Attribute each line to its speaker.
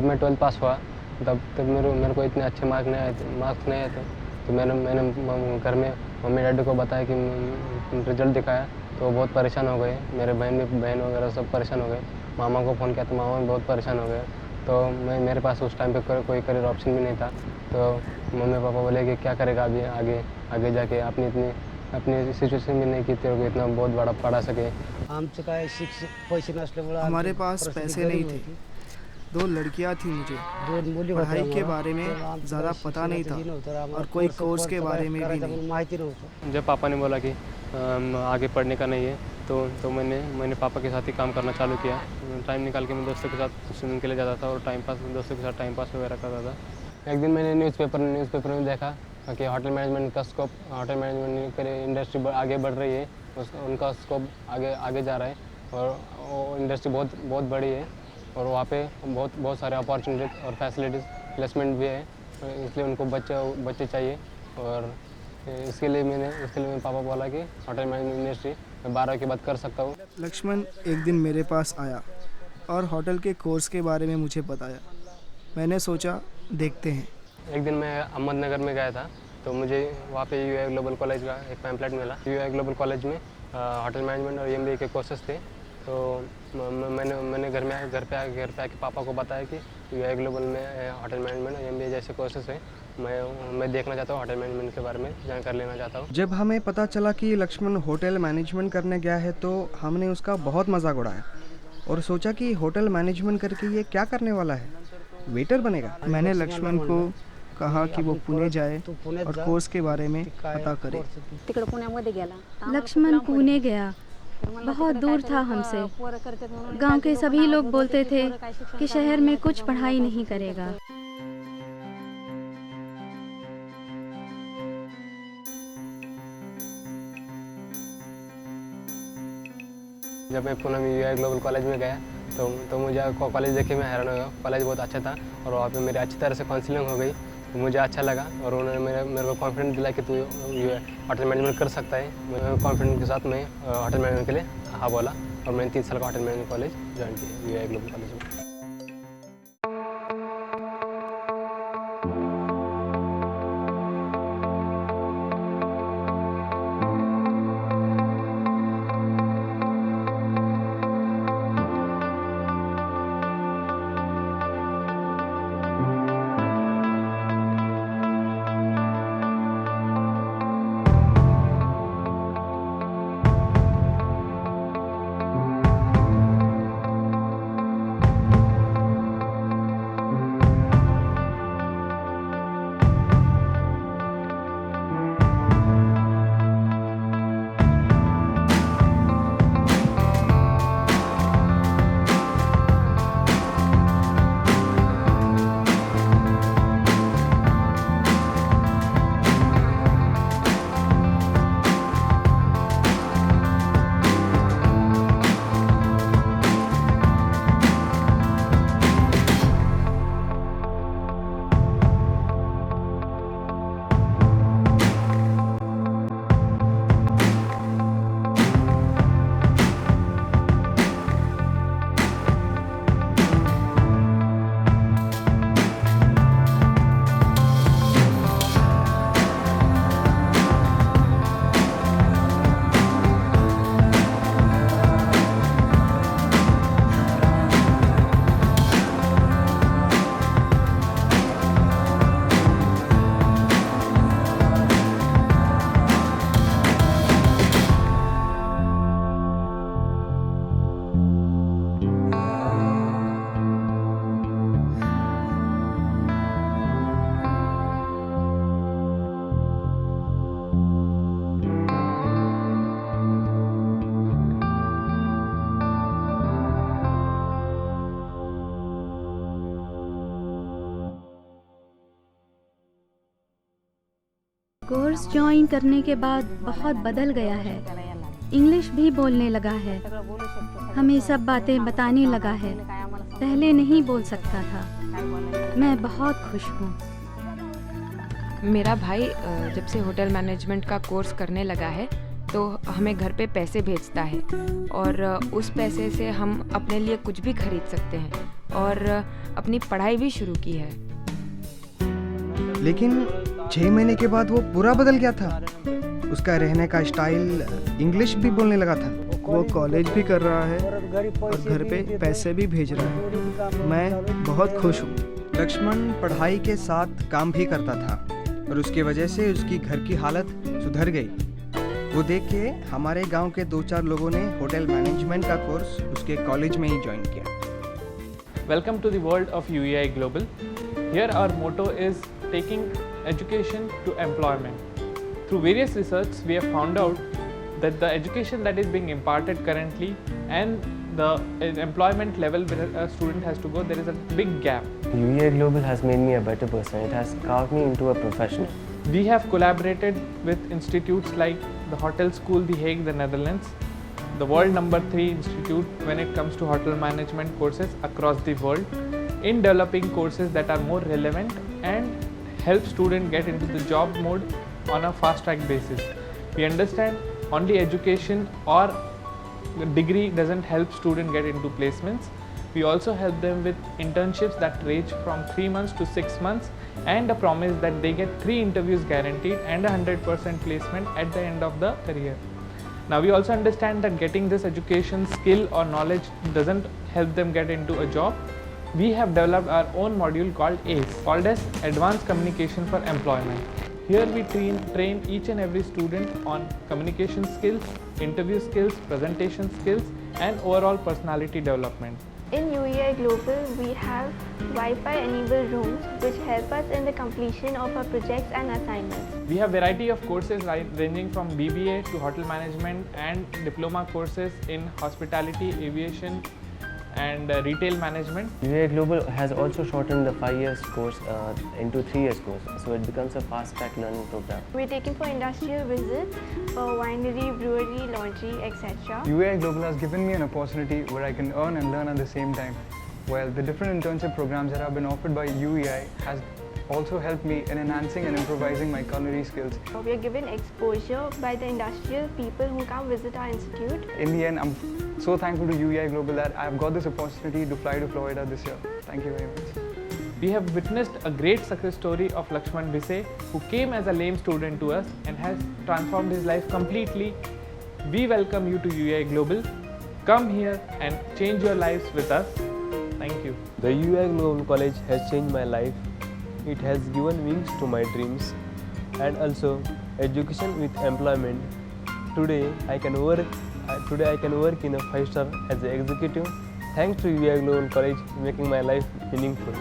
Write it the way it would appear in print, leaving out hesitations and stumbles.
Speaker 1: जब मैं 12th पास हुआ तब मेरे को इतने अच्छे मार्क्स नहीं आए थे। तो मैंने घर में मम्मी डैडी को बताया कि रिजल्ट दिखाया तो वो बहुत परेशान हो गए। मेरे बहन वगैरह सब परेशान हो गए। मामा को फ़ोन किया तो मामा भी बहुत परेशान हो गए। तो मेरे पास उस टाइम पे कोई करियर ऑप्शन भी नहीं था। तो मम्मी पापा बोले कि क्या करेगा अभी आगे जाके, अपनी सिचुएशन भी नहीं की तेरे को इतना बहुत बड़ा पढ़ा सके।
Speaker 2: आमचं काय पैसे नसल्यामुळे
Speaker 3: हमारे पास पैसे नहीं थे। 2 लड़कियां थी, मुझे
Speaker 2: दोन मुली
Speaker 3: पढ़ाई के बारे में ज़्यादा पता नहीं था और कोई कोर्स के बारे में भी नहीं।
Speaker 2: माहिती नव्हतं।
Speaker 1: जब पापा ने बोला कि आगे पढ़ने का नहीं है तो मैंने पापा के साथ ही काम करना चालू किया। टाइम निकाल के मैं दोस्तों के साथ स्विमिंग के लिए जाता था और दोस्तों के साथ टाइम पास वगैरह करता था। एक दिन मैंने न्यूज़पेपर में देखा कि होटल मैनेजमेंट की इंडस्ट्री आगे बढ़ रही है, उनका स्कोप आगे जा रहा है और वो इंडस्ट्री बहुत बड़ी है और वहाँ पे बहुत सारे अपॉर्चुनिटीज और फैसिलिटीज़ प्लेसमेंट भी है, इसलिए उनको बच्चे चाहिए। और इसके लिए मेरे पापा बोला कि होटल मैनेजमेंट इंडस्ट्री मैं 12 के बाद कर सकता हूँ।
Speaker 3: लक्ष्मण एक दिन मेरे पास आया और होटल के कोर्स के बारे में मुझे बताया। मैंने सोचा देखते हैं।
Speaker 1: एक दिन मैं अहमदनगर में गया था तो मुझे वहाँ पे यूआई ग्लोबल कॉलेज का एक पैम्पलेट मिला। यूआई ग्लोबल कॉलेज में होटल मैनेजमेंट और एमबीए के कोर्सेज थे। तो मैंने घर पे आके पापा को बताया कि यूआई ग्लोबल में होटल मैनेजमेंट और एमबीए जैसे कोर्सेज हैं, मैं देखना चाहता हूँ, होटल मैनेजमेंट के बारे में जानकारी लेना चाहता हूँ।
Speaker 4: जब हमें पता चला कि लक्ष्मण होटल मैनेजमेंट करने गया है तो हमने उसका बहुत मजाक उड़ाया और सोचा कि होटल मैनेजमेंट करके ये क्या करने वाला है, वेटर बनेगा।
Speaker 3: मैंने लक्ष्मण को कहा कि वो पुणे जाए और कोर्स के बारे में पता करे।
Speaker 5: तिकडे पुण्यामध्ये गेला।
Speaker 6: लक्ष्मण पुणे गया, बहुत दूर था हमसे। गांव के सभी लोग बोलते थे कि शहर में कुछ पढ़ाई नहीं करेगा।
Speaker 1: जब मैं पुणे में यूआई ग्लोबल कॉलेज में गया तो मुझे कॉलेज देखे मैं हैरान हो गया। कॉलेज बहुत अच्छा था और वहाँ पे मेरी अच्छी तरह से काउंसलिंग हो गई। मुझे अच्छा लगा और उन्होंने मेरे को कॉन्फिडेंस दिला कि तू होटल मैनेजमेंट कर सकता है। कॉन्फिडेंस के साथ मैं होटल मैनेजमेंट के लिए हाँ बोला और मैंने 3 साल का होटल मैनेजमेंट कॉलेज ज्वाइन किया यूआई ग्लोबल कॉलेज में।
Speaker 6: कोर्स ज्वाइन करने के बाद बहुत बदल गया है। इंग्लिश भी बोलने लगा है, हमें सब बातें बताने लगा है। पहले नहीं बोल सकता था। मैं बहुत खुश हूँ।
Speaker 7: मेरा भाई जब से होटल मैनेजमेंट का कोर्स करने लगा है तो हमें घर पे पैसे भेजता है और उस पैसे से हम अपने लिए कुछ भी खरीद सकते हैं। और अपनी पढ़ाई भी शुरू की है।
Speaker 4: लेकिन 6 महीने के बाद वो पूरा बदल गया था। उसका रहने का स्टाइल, इंग्लिश भी बोलने लगा था।
Speaker 3: वो कॉलेज भी कर रहा है और घर पे पैसे भी भेज रहा है। मैं बहुत खुश हूँ।
Speaker 4: लक्ष्मण पढ़ाई के साथ काम भी करता था और उसकी वजह से उसकी घर की हालत सुधर गई। वो देख के हमारे गांव के 2-4 लोगों ने होटल मैनेजमेंट का कोर्स उसके कॉलेज में ही ज्वाइन किया।
Speaker 8: Welcome to the world of UEI Global. Here our motto is taking education to employment. Through various research, we have found out that the education that is being imparted currently and the employment level where a student has to go, there is a big gap.
Speaker 9: UEI Global has made me a better person. It has carved me into a professional.
Speaker 8: We have collaborated with institutes like the Hotel School The Hague, the Netherlands, the world #3 institute when it comes to hotel management courses across the world, in developing courses that are more relevant and help students get into the job mode on a fast track basis. We understand only education or degree doesn't help students get into placements. We also help them with internships that range from 3 months to 6 months and a promise that they get 3 interviews guaranteed and a 100% placement at the end of the career. Now we also understand that getting this education, skill or knowledge doesn't help them get into a job. We have developed our own module called ACE, called as Advanced Communication for Employment. Here we train each and every student on communication skills, interview skills, presentation skills and overall personality development.
Speaker 10: In UEI Global, we have Wi-Fi enabled rooms which help us in the completion of our projects and assignments.
Speaker 8: We have variety of courses ranging from BBA to hotel management and diploma courses in hospitality, aviation and retail management.
Speaker 9: UEI Global has also shortened the 5 years course into 3 years course, so it becomes a fast track learning program.
Speaker 10: We're taking for industrial visits, for winery, brewery, laundry, etc.
Speaker 11: UEI Global has given me an opportunity where I can earn and learn at the same time. While the different internship programs that have been offered by UEI has also helped me in enhancing and improvising my culinary skills.
Speaker 10: We are given exposure by the industrial people who come visit our institute.
Speaker 11: In the end, I'm so thankful to UEI Global that I've got this opportunity to fly to Florida this year. Thank you very much.
Speaker 8: We have witnessed a great success story of Lakshman Bise, who came as a lame student to us and has transformed his life completely. We welcome you to UEI Global. Come here and change your lives with us. Thank you.
Speaker 1: The UEI Global College has changed my life. It has given wings to my dreams and also education with employment. Today I can work in a 5-star as an executive. Thanks to UEI Global College making my life meaningful.